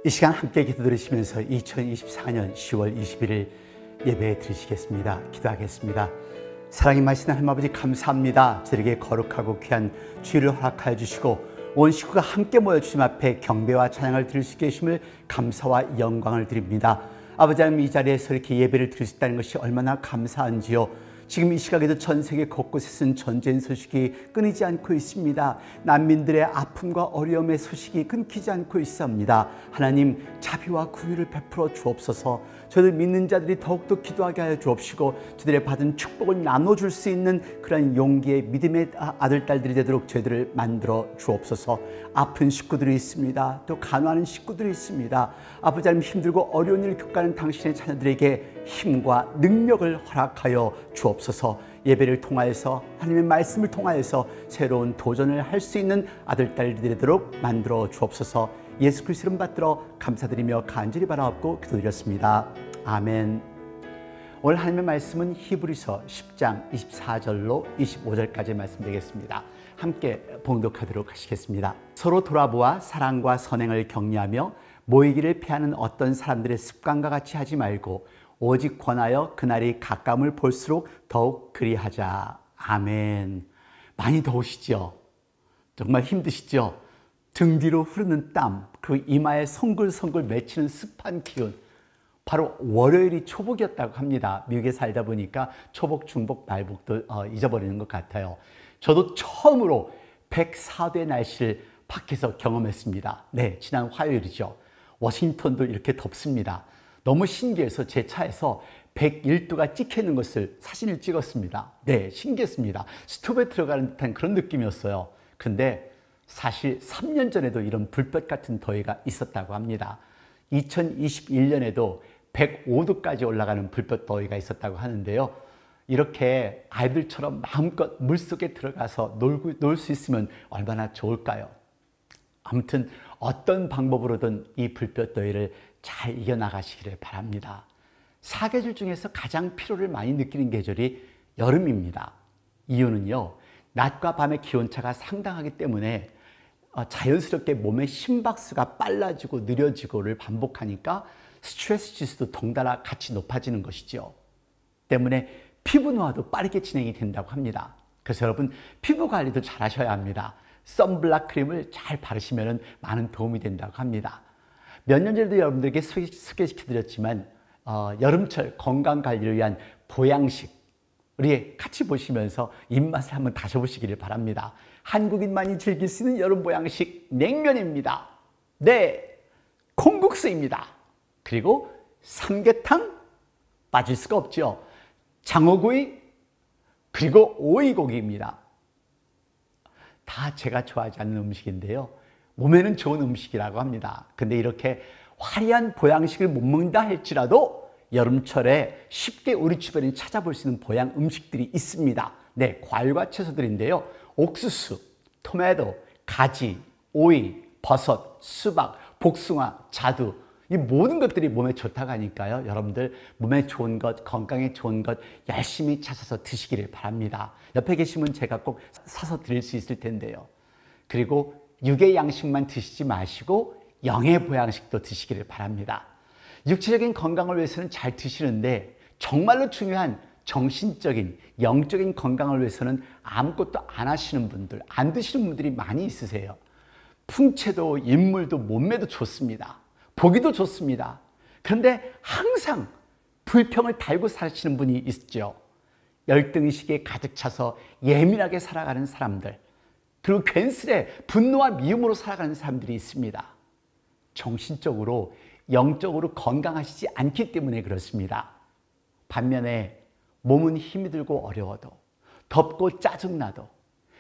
이 시간 함께 기도 들으시면서 2024년 10월 21일 예배 드리시겠습니다. 기도하겠습니다. 사랑이 많으신 하나님 아버지 감사합니다. 저에게 거룩하고 귀한 주일을 허락하여 주시고 온 식구가 함께 모여 주님 앞에 경배와 찬양을 드릴 수 계심을 감사와 영광을 드립니다. 아버지 하나님, 이 자리에서 이렇게 예배를 드릴 수 있다는 것이 얼마나 감사한지요. 지금 이 시각에도 전 세계 곳곳에서는 전쟁 소식이 끊이지 않고 있습니다. 난민들의 아픔과 어려움의 소식이 끊기지 않고 있습니다. 하나님, 자비와 구휼을 베풀어 주옵소서. 저들 믿는 자들이 더욱더 기도하게 하여 주옵시고 저들의 받은 축복을 나눠줄 수 있는 그런 용기의 믿음의 아들, 딸들이 되도록 저희들을 만들어 주옵소서. 아픈 식구들이 있습니다. 또 간호하는 식구들이 있습니다. 아버지 하나님, 힘들고 어려운 일을 겪어가는 당신의 자녀들에게 힘과 능력을 허락하여 주옵소서. 예배를 통하여서 하나님의 말씀을 통하여서 새로운 도전을 할 수 있는 아들, 딸들이 되도록 만들어 주옵소서. 예수 그리스도 이름 받들어 감사드리며 간절히 바라옵고 기도드렸습니다. 아멘. 오늘 하나님의 말씀은 히브리서 10장 24절로 25절까지 말씀드리겠습니다. 함께 봉독하도록 하시겠습니다. 서로 돌아보아 사랑과 선행을 격려하며 모이기를 피하는 어떤 사람들의 습관과 같이 하지 말고 오직 권하여 그날이 가까움을 볼수록 더욱 그리하자. 아멘. 많이 더우시죠? 정말 힘드시죠? 등 뒤로 흐르는 땀, 그 이마에 송글송글 맺히는 습한 기운, 바로 월요일이 초복이었다고 합니다. 미국에 살다 보니까 초복, 중복, 말복도 잊어버리는 것 같아요. 저도 처음으로 104도의 날씨를 밖에서 경험했습니다. 네, 지난 화요일이죠. 워싱턴도 이렇게 덥습니다. 너무 신기해서 제 차에서 101도가 찍히는 것을 사진을 찍었습니다. 네, 신기했습니다. 스톱에 들어가는 듯한 그런 느낌이었어요. 근데 사실 3년 전에도 이런 불볕 같은 더위가 있었다고 합니다. 2021년에도 105도까지 올라가는 불볕 더위가 있었다고 하는데요. 이렇게 아이들처럼 마음껏 물속에 들어가서 놀 수 있으면 얼마나 좋을까요? 아무튼 어떤 방법으로든 이 불볕 더위를 잘 이겨나가시기를 바랍니다. 사계절 중에서 가장 피로를 많이 느끼는 계절이 여름입니다. 이유는요, 낮과 밤의 기온차가 상당하기 때문에 자연스럽게 몸의 심박수가 빨라지고 느려지고를 반복하니까 스트레스 지수도 덩달아 같이 높아지는 것이죠. 때문에 피부 노화도 빠르게 진행이 된다고 합니다. 그래서 여러분, 피부 관리도 잘 하셔야 합니다. 선블락 크림을 잘 바르시면 많은 도움이 된다고 합니다. 몇 년 전에도 여러분들에게 소개시켜드렸지만 여름철 건강관리를 위한 보양식, 우리 같이 보시면서 입맛을 한번 다셔보시기를 바랍니다. 한국인만이 즐길 수 있는 여름 보양식 냉면입니다. 네, 콩국수입니다. 그리고 삼계탕 빠질 수가 없죠. 장어구이, 그리고 오이고기입니다. 다 제가 좋아하지 않는 음식인데요, 몸에는 좋은 음식이라고 합니다. 근데 이렇게 화려한 보양식을 못 먹는다 할지라도 여름철에 쉽게 우리 주변에 찾아볼 수 있는 보양 음식들이 있습니다. 네, 과일과 채소들인데요, 옥수수, 토마토, 가지, 오이, 버섯, 수박, 복숭아, 자두, 이 모든 것들이 몸에 좋다고 하니까요, 여러분들 몸에 좋은 것, 건강에 좋은 것 열심히 찾아서 드시기를 바랍니다. 옆에 계시면 제가 꼭 사서 드릴 수 있을 텐데요. 그리고 육의 양식만 드시지 마시고 영의 보양식도 드시기를 바랍니다. 육체적인 건강을 위해서는 잘 드시는데 정말로 중요한 정신적인, 영적인 건강을 위해서는 아무것도 안 하시는 분들, 안 드시는 분들이 많이 있으세요. 풍채도 인물도 몸매도 좋습니다. 보기도 좋습니다. 그런데 항상 불평을 달고 사시는 분이 있죠. 열등의식에 가득 차서 예민하게 살아가는 사람들, 그리고 괜스레 분노와 미움으로 살아가는 사람들이 있습니다. 정신적으로, 영적으로 건강하시지 않기 때문에 그렇습니다. 반면에 몸은 힘이 들고 어려워도, 덥고 짜증나도,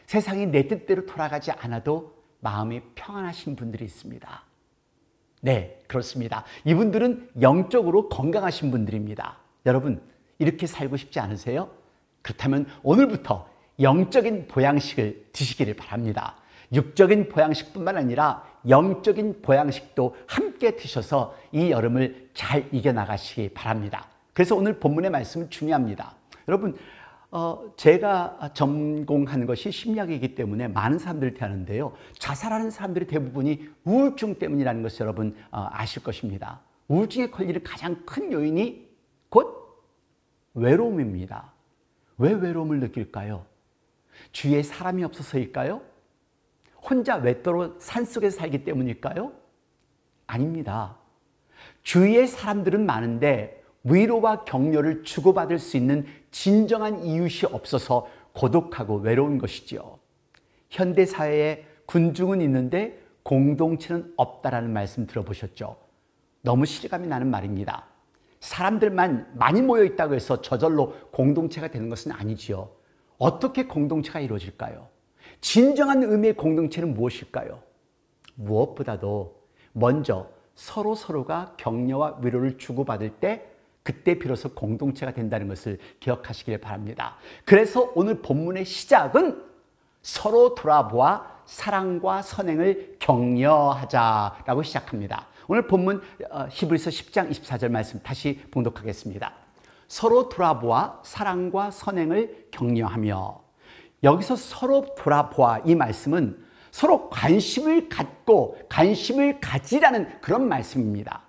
세상이 내 뜻대로 돌아가지 않아도 마음이 평안하신 분들이 있습니다. 네, 그렇습니다. 이분들은 영적으로 건강하신 분들입니다. 여러분, 이렇게 살고 싶지 않으세요? 그렇다면 오늘부터 영적인 보양식을 드시기를 바랍니다. 육적인 보양식뿐만 아니라 영적인 보양식도 함께 드셔서 이 여름을 잘 이겨나가시기 바랍니다. 그래서 오늘 본문의 말씀은 중요합니다. 여러분, 제가 전공하는 것이 심리학이기 때문에 많은 사람들을 대하는데요. 자살하는 사람들의 대부분이 우울증 때문이라는 것을 여러분 아실 것입니다. 우울증에 걸리는 가장 큰 요인이 곧 외로움입니다. 왜 외로움을 느낄까요? 주위에 사람이 없어서일까요? 혼자 외도로 산속에서 살기 때문일까요? 아닙니다. 주위에 사람들은 많은데 위로와 격려를 주고받을 수 있는 진정한 이웃이 없어서 고독하고 외로운 것이지요. 현대사회에 군중은 있는데 공동체는 없다라는 말씀 들어보셨죠? 너무 실감이 나는 말입니다. 사람들만 많이 모여 있다고 해서 저절로 공동체가 되는 것은 아니지요. 어떻게 공동체가 이루어질까요? 진정한 의미의 공동체는 무엇일까요? 무엇보다도 먼저 서로가 격려와 위로를 주고받을 때 그때 비로소 공동체가 된다는 것을 기억하시길 바랍니다. 그래서 오늘 본문의 시작은 서로 돌아보아 사랑과 선행을 격려하자라고 시작합니다. 오늘 본문 히브리서 10장 24절 말씀 다시 봉독하겠습니다. 서로 돌아보아 사랑과 선행을 격려하며. 여기서 서로 돌아보아 이 말씀은 서로 관심을 갖고 관심을 가지라는 그런 말씀입니다.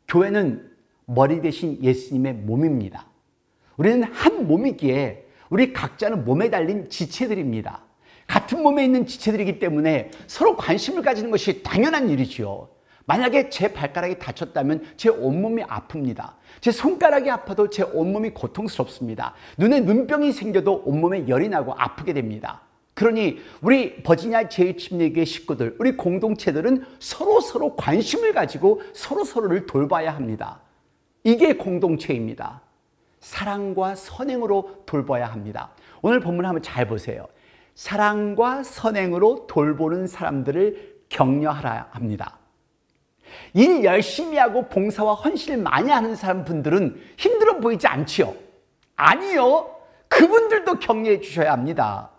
교회는 머리 대신 예수님의 몸입니다. 우리는 한 몸이기에 우리 각자는 몸에 달린 지체들입니다. 같은 몸에 있는 지체들이기 때문에 서로 관심을 가지는 것이 당연한 일이지요. 만약에 제 발가락이 다쳤다면 제 온몸이 아픕니다. 제 손가락이 아파도 제 온몸이 고통스럽습니다. 눈에 눈병이 생겨도 온몸에 열이 나고 아프게 됩니다. 그러니 우리 버지니아 제1침례교회 식구들, 우리 공동체들은 서로 관심을 가지고 서로를 돌봐야 합니다. 이게 공동체입니다. 사랑과 선행으로 돌봐야 합니다. 오늘 본문 한번 잘 보세요. 사랑과 선행으로 돌보는 사람들을 격려하라 합니다. 일 열심히 하고 봉사와 헌신을 많이 하는 사람분들은 힘들어 보이지 않지요? 아니요. 그분들도 격려해 주셔야 합니다.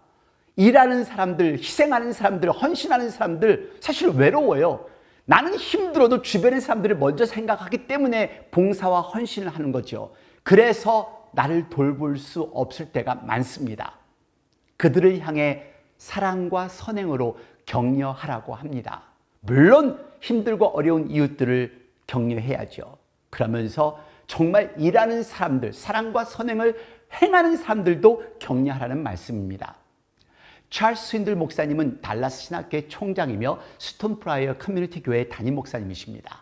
일하는 사람들, 희생하는 사람들, 헌신하는 사람들 사실 외로워요. 나는 힘들어도 주변의 사람들을 먼저 생각하기 때문에 봉사와 헌신을 하는 거죠. 그래서 나를 돌볼 수 없을 때가 많습니다. 그들을 향해 사랑과 선행으로 격려하라고 합니다. 물론 힘들고 어려운 이웃들을 격려해야죠. 그러면서 정말 일하는 사람들, 사랑과 선행을 행하는 사람들도 격려하라는 말씀입니다. 찰스 스윈들 목사님은 달라스 신학교의 총장이며 스톤 프라이어 커뮤니티 교회의 담임 목사님이십니다.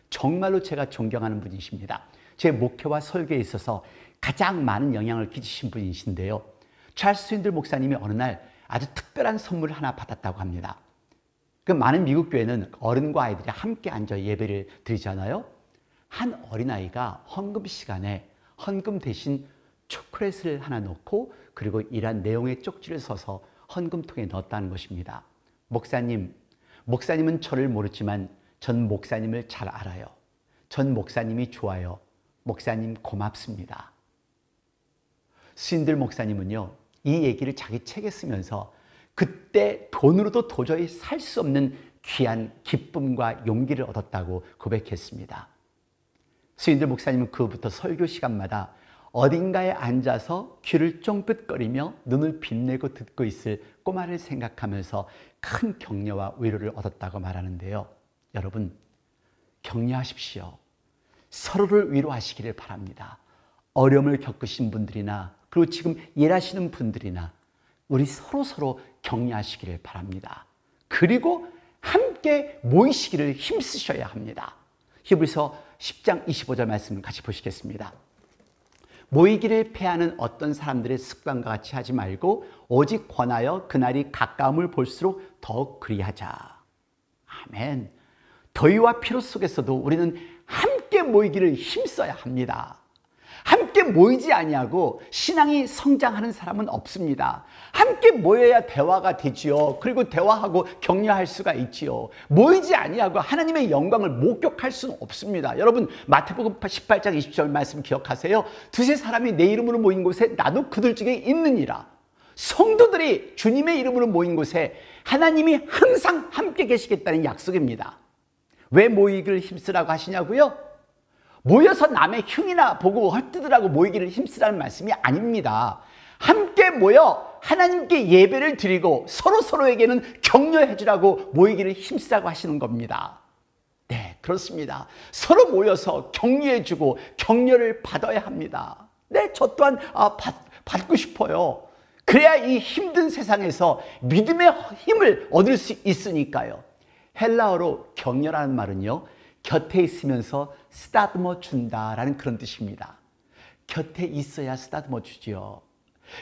정말로 제가 존경하는 분이십니다. 제 목회와 설교에 있어서 가장 많은 영향을 끼치신 분이신데요. 찰스 스윈들 목사님이 어느 날 아주 특별한 선물을 하나 받았다고 합니다. 그 많은 미국 교회는 어른과 아이들이 함께 앉아 예배를 드리잖아요. 한 어린아이가 헌금 시간에 헌금 대신 초콜릿을 하나 넣고 그리고 이러한 내용의 쪽지를 써서 헌금통에 넣었다는 것입니다. 목사님은 저를 모르지만 전 목사님을 잘 알아요. 전 목사님이 좋아요. 목사님 고맙습니다. 스윈들 목사님은요, 이 얘기를 자기 책에 쓰면서 그때 돈으로도 도저히 살 수 없는 귀한 기쁨과 용기를 얻었다고 고백했습니다. 스윈들 목사님은 그후부터 설교 시간마다 어딘가에 앉아서 귀를 쫑긋거리며 눈을 빛내고 듣고 있을 꼬마를 생각하면서 큰 격려와 위로를 얻었다고 말하는데요. 여러분, 격려하십시오. 서로를 위로하시기를 바랍니다. 어려움을 겪으신 분들이나 그리고 지금 일하시는 분들이나 우리 서로 격려하시기를 바랍니다. 그리고 함께 모이시기를 힘쓰셔야 합니다. 히브리서 10장 25절 말씀 같이 보시겠습니다. 모이기를 패하는 어떤 사람들의 습관과 같이 하지 말고 오직 권하여 그날이 가까움을 볼수록 더욱 그리하자. 아멘. 더위와 피로 속에서도 우리는 함께 모이기를 힘써야 합니다. 함께 모이지 아니하고 신앙이 성장하는 사람은 없습니다. 함께 모여야 대화가 되지요. 그리고 대화하고 격려할 수가 있지요. 모이지 아니하고 하나님의 영광을 목격할 수는 없습니다. 여러분, 마태복음 18장 20절 말씀 기억하세요? 두세 사람이 내 이름으로 모인 곳에 나도 그들 중에 있느니라. 성도들이 주님의 이름으로 모인 곳에 하나님이 항상 함께 계시겠다는 약속입니다. 왜 모이기를 힘쓰라고 하시냐고요? 모여서 남의 흉이나 보고 헐뜯으라고 모이기를 힘쓰라는 말씀이 아닙니다. 함께 모여 하나님께 예배를 드리고 서로에게는 격려해 주라고 모이기를 힘쓰라고 하시는 겁니다. 네, 그렇습니다. 서로 모여서 격려해 주고 격려를 받아야 합니다. 네, 저 또한 받고 싶어요. 그래야 이 힘든 세상에서 믿음의 힘을 얻을 수 있으니까요. 헬라어로 격려라는 말은요, 곁에 있으면서 쓰다듬어 준다라는 그런 뜻입니다. 곁에 있어야 쓰다듬어 주지요.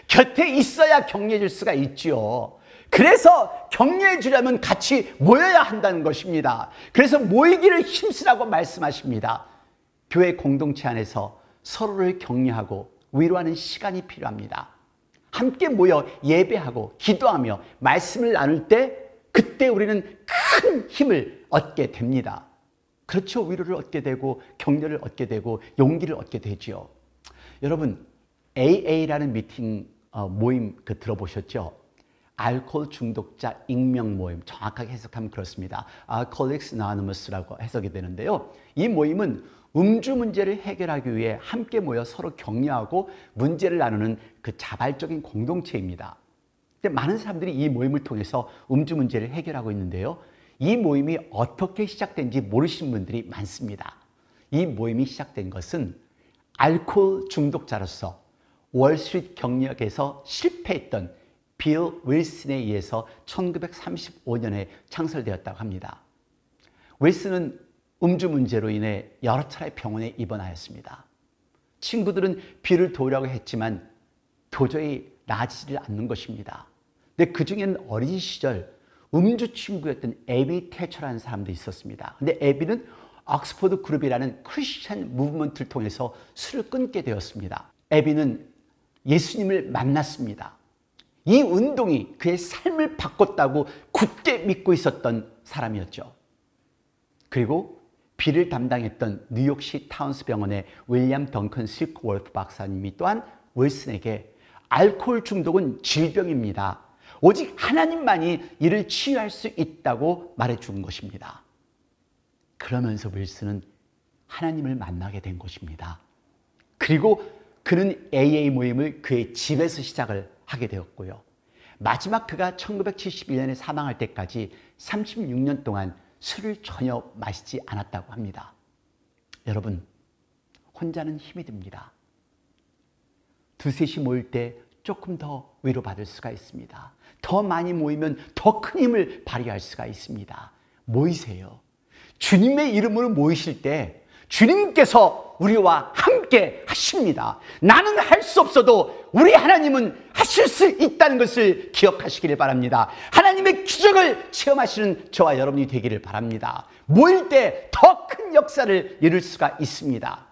곁에 있어야 격려해 줄 수가 있지요. 그래서 격려해 주려면 같이 모여야 한다는 것입니다. 그래서 모이기를 힘쓰라고 말씀하십니다. 교회 공동체 안에서 서로를 격려하고 위로하는 시간이 필요합니다. 함께 모여 예배하고 기도하며 말씀을 나눌 때 그때 우리는 큰 힘을 얻게 됩니다. 그렇죠. 위로를 얻게 되고 격려를 얻게 되고 용기를 얻게 되죠. 여러분, AA라는 미팅 모임 들어보셨죠? 알코올 중독자 익명 모임, 정확하게 해석하면 그렇습니다. Alcoholics Anonymous라고 해석이 되는데요. 이 모임은 음주 문제를 해결하기 위해 함께 모여 서로 격려하고 문제를 나누는 그 자발적인 공동체입니다. 근데 많은 사람들이 이 모임을 통해서 음주 문제를 해결하고 있는데요. 이 모임이 어떻게 시작된지 모르시는 분들이 많습니다. 이 모임이 시작된 것은 알코올 중독자로서 월스트리트 경력에서 실패했던 빌 윌슨에 의해서 1935년에 창설되었다고 합니다. 윌슨은 음주 문제로 인해 여러 차례 병원에 입원하였습니다. 친구들은 빌을 도우려고 했지만 도저히 나아지지 않는 것입니다. 근데 그 중에는 어린 시절 음주 친구였던 애비 태처라는 사람도 있었습니다. 근데 애비는 옥스퍼드 그룹이라는 크리스천 무브먼트를 통해서 술을 끊게 되었습니다. 애비는 예수님을 만났습니다. 이 운동이 그의 삶을 바꿨다고 굳게 믿고 있었던 사람이었죠. 그리고 비를 담당했던 뉴욕시 타운스 병원의 윌리엄 덩컨 실크워트 박사님이 또한 윌슨에게 알코올 중독은 질병입니다. 오직 하나님만이 이를 치유할 수 있다고 말해준 것입니다. 그러면서 윌슨은 하나님을 만나게 된 것입니다. 그리고 그는 AA 모임을 그의 집에서 시작을 하게 되었고요. 마지막 그가 1971년에 사망할 때까지 36년 동안 술을 전혀 마시지 않았다고 합니다. 여러분, 혼자는 힘이 듭니다. 두셋이 모일 때 조금 더 위로받을 수가 있습니다. 더 많이 모이면 더 큰 힘을 발휘할 수가 있습니다. 모이세요. 주님의 이름으로 모이실 때 주님께서 우리와 함께 하십니다. 나는 할 수 없어도 우리 하나님은 하실 수 있다는 것을 기억하시기를 바랍니다. 하나님의 기적을 체험하시는 저와 여러분이 되기를 바랍니다. 모일 때 더 큰 역사를 이룰 수가 있습니다.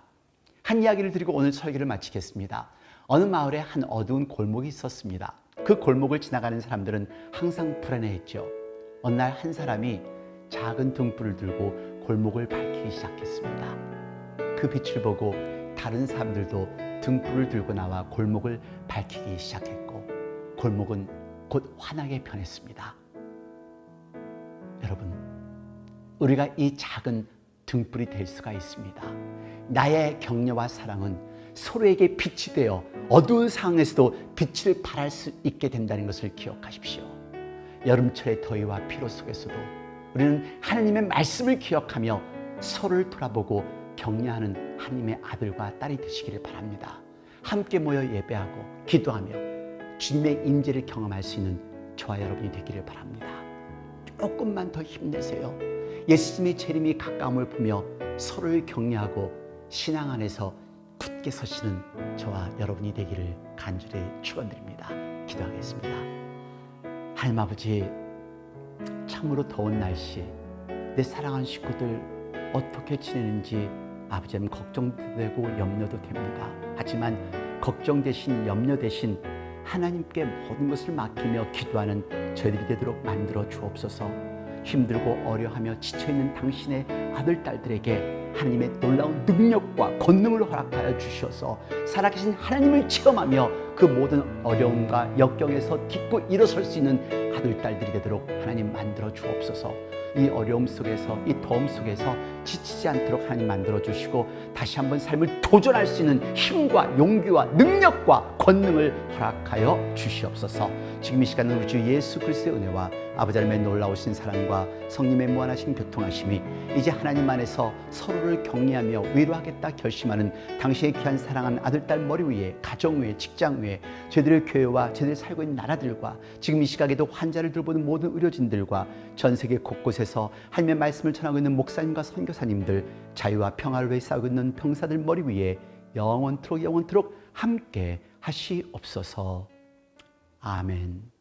한 이야기를 드리고 오늘 설교를 마치겠습니다. 어느 마을에 한 어두운 골목이 있었습니다. 그 골목을 지나가는 사람들은 항상 불안해했죠. 어느 날 한 사람이 작은 등불을 들고 골목을 밝히기 시작했습니다. 그 빛을 보고 다른 사람들도 등불을 들고 나와 골목을 밝히기 시작했고 골목은 곧 환하게 변했습니다. 여러분, 우리가 이 작은 등불이 될 수가 있습니다. 나의 격려와 사랑은 서로에게 빛이 되어 어두운 상황에서도 빛을 발할 수 있게 된다는 것을 기억하십시오. 여름철의 더위와 피로 속에서도 우리는 하나님의 말씀을 기억하며 서로를 돌아보고 격려하는 하나님의 아들과 딸이 되시기를 바랍니다. 함께 모여 예배하고 기도하며 주님의 임재를 경험할 수 있는 저와 여러분이 되기를 바랍니다. 조금만 더 힘내세요. 예수님의 재림이 가까움을 보며 서로를 격려하고 신앙 안에서 굳게 서시는 저와 여러분이 되기를 간절히 축원드립니다. 기도하겠습니다. 하나님 아버지, 참으로 더운 날씨 내 사랑하는 식구들 어떻게 지내는지 아버지 걱정도 되고 염려도 됩니다. 하지만 걱정 대신 염려 대신 하나님께 모든 것을 맡기며 기도하는 저희들이 되도록 만들어 주옵소서. 힘들고 어려하며 지쳐있는 당신의 아들, 딸들에게 하나님의 놀라운 능력과 권능을 허락하여 주셔서 살아계신 하나님을 체험하며 그 모든 어려움과 역경에서 딛고 일어설 수 있는 아들, 딸들이 되도록 하나님 만들어 주옵소서. 이 어려움 속에서, 이 더움 속에서 지치지 않도록 하나님 만들어주시고 다시 한번 삶을 도전할 수 있는 힘과 용기와 능력과 권능을 허락하여 주시옵소서. 지금 이 시간은 우리 주 예수 그리스도의 은혜와 아버지 하나님의 놀라우신 사랑과 성령의 무한하신 교통하심이 이제 하나님 안에서 서로를 격려하며 위로하겠다 결심하는 당신의 귀한 사랑하는 아들, 딸 머리 위에, 가정 위에, 직장 위에, 저희들의 교회와 저희들이 살고 있는 나라들과 지금 이 시각에도 환자를 돌보는 모든 의료진들과 전 세계 곳곳에서 하나님의 말씀을 전하고 있는 목사님과 선교사님들, 자유와 평화를 위해 싸우고 있는 병사들 머리 위에 영원토록 함께 하시옵소서. 아멘.